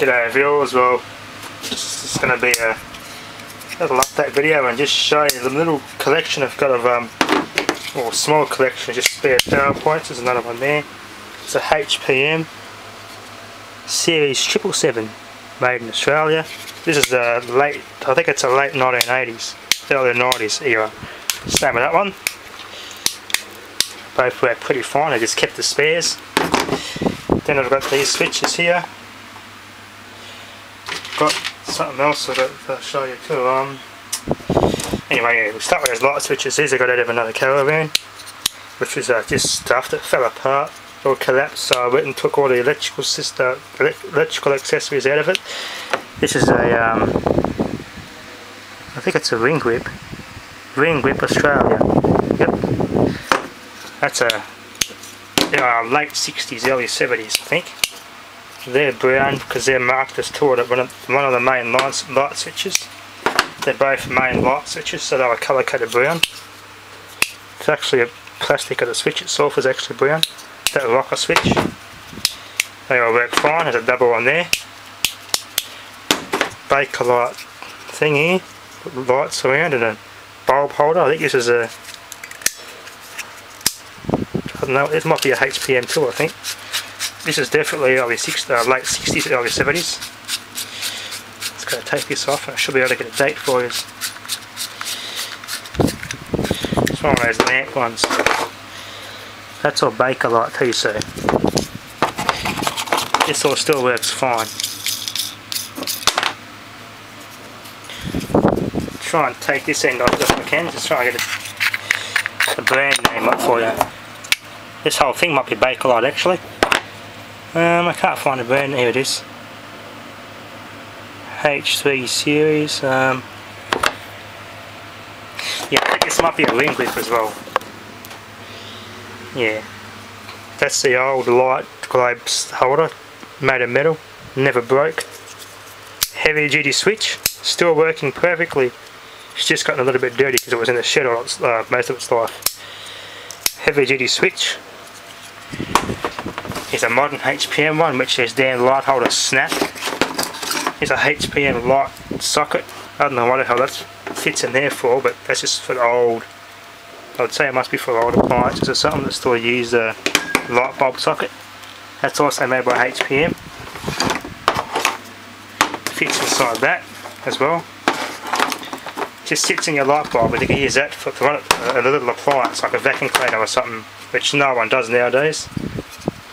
G'day viewers, well this is going to be a little update video and just show you the little collection I've got of, or small collection of just spare power points. There's another one there. It's a HPM Series 777 made in Australia. This is a late, I think it's a late 1980s, early 90s era. Same with that one. Both work pretty fine, I just kept the spares. Then I've got these switches here. Got something else I'll show you too. Anyway, yeah, we'll start with those light switches. These I got out of another caravan, which was just stuff that fell apart or collapsed, so I went and took all the electrical accessories out of it. This is a, I think it's a Ring Grip Australia. Yep, that's a late 60s, early 70s, I think. They're brown because they're marked as toward one of the main light switches. They're both main light switches, so they were colour coded brown. It's actually a plastic of the switch itself is actually brown. That rocker switch. They all work fine. There's a double on there. Bakelite thing here, put lights around, and a bulb holder. I think this is a, I don't know, this might be a HPM too, I think. This is definitely late 60s, early 70s. Just going to take this off and I should be able to get a date for you. It's one of those lamp ones. That's all Bakelite too, so this all still works fine. Try and take this end off if I can, just try and get a brand name up for you. This whole thing might be Bakelite actually. I can't find a brand. Here it is. H3 series. Yeah, I think this might be a Ring Grip as well. Yeah, that's the old light globe holder, made of metal, never broke. Heavy duty switch, still working perfectly. It's just gotten a little bit dirty because it was in the shed all most of its life. Heavy duty switch. Here's a modern HPM one, which says damn light holder snap. Here's a HPM light socket. I don't know what the hell that fits in there for, but that's just for the old, I would say it must be for old appliances or something that still use a light bulb socket. That's also made by HPM. Fits inside that as well. Just sits in your light bulb, and you can use that to run a little appliance like a vacuum cleaner or something, which no one does nowadays.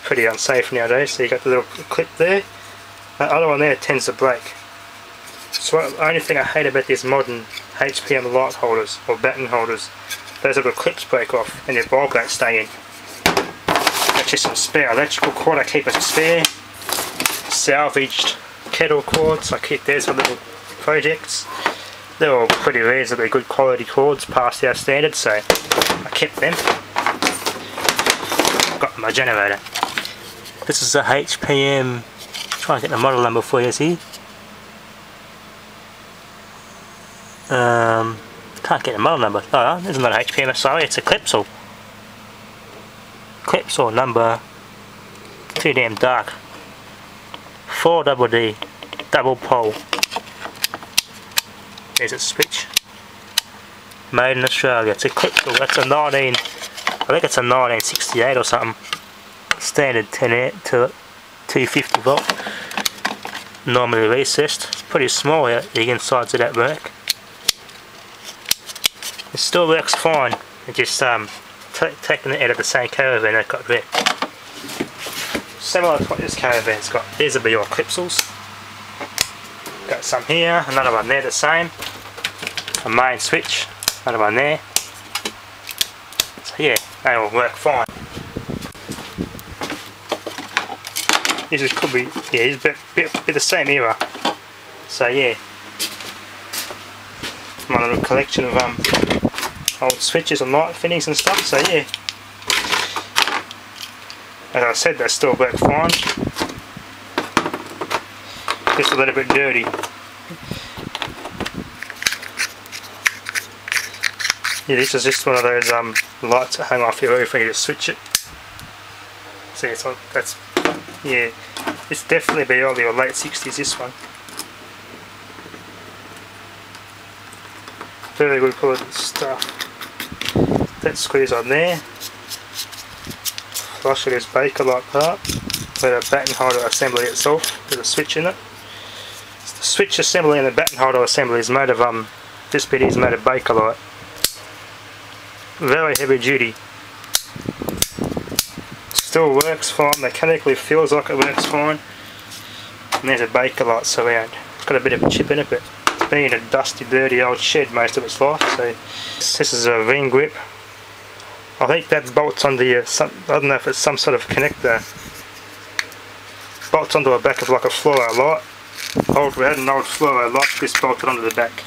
Pretty unsafe nowadays. So you got the little clip there. That other one there tends to break. So the only thing I hate about these modern HPM light holders or batten holders, those little clips break off and your bulb won't stay in. That's just some spare electrical cord I keep as a spare. Salvaged kettle cords, I keep those for little projects. They're all pretty reasonably good quality cords past our standards, so I kept them. Got my generator. This is a HPM, try and get the model number for you here. Can't get the model number. Oh, this is not a HPM, sorry, it's a Clipsal. Clipsal number, too damn dark. 4DD, double pole. There's a switch. Made in Australia. It's a Clipsal, that's a I think it's a 1968 or something. Standard 10 amp to 250 volt. Normally recessed. It's pretty small out the insides of that work. It still works fine. It just taking it out of the same caravan that got wrecked. Similar to what this caravan's got. These will be your Clipsals. Got some here, another one there the same. A main switch, another one there. So yeah, they all work fine. This is, could be, yeah, it's a bit the same era. So yeah, my little collection of old switches and light fittings and stuff. So yeah, as I said, they still work fine. Just a little bit dirty. Yeah, this is just one of those lights that hang off your roof and you just switch it. See, it's on, that's, yeah, It's definitely be early or late 60s, this one. Very good quality stuff. That screws on there. Flush with this Bakelite part. With a baton holder assembly itself. With a switch in it. The switch assembly and the baton holder assembly is made of this bit is made of Bakelite. Very heavy duty. Still works fine, mechanically feels like it works fine. And there's a Bakelite surround. It's got a bit of a chip in it, but it's been in a dusty, dirty old shed most of its life. So this is a ring grip. I think that bolts onto your, I don't know if it's some sort of connector. Bolts onto the back of like a fluoro light. We had an old fluoro light, this bolted onto the back.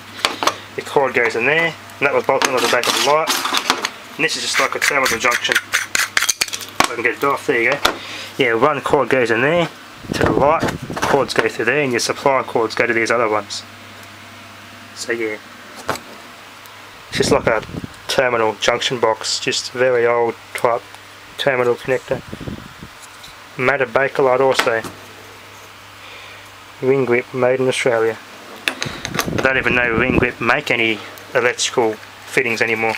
The cord goes in there, and that was bolted onto the back of the light. And this is just like a terminal junction. I can get it off, there you go. Yeah, one cord goes in there to the light, the cords go through there, and your supply cords go to these other ones. So yeah, it's just like a terminal junction box, just very old type terminal connector. Made of Bakelite also. Ring grip made in Australia. I don't even know Ring Grip make any electrical fittings anymore.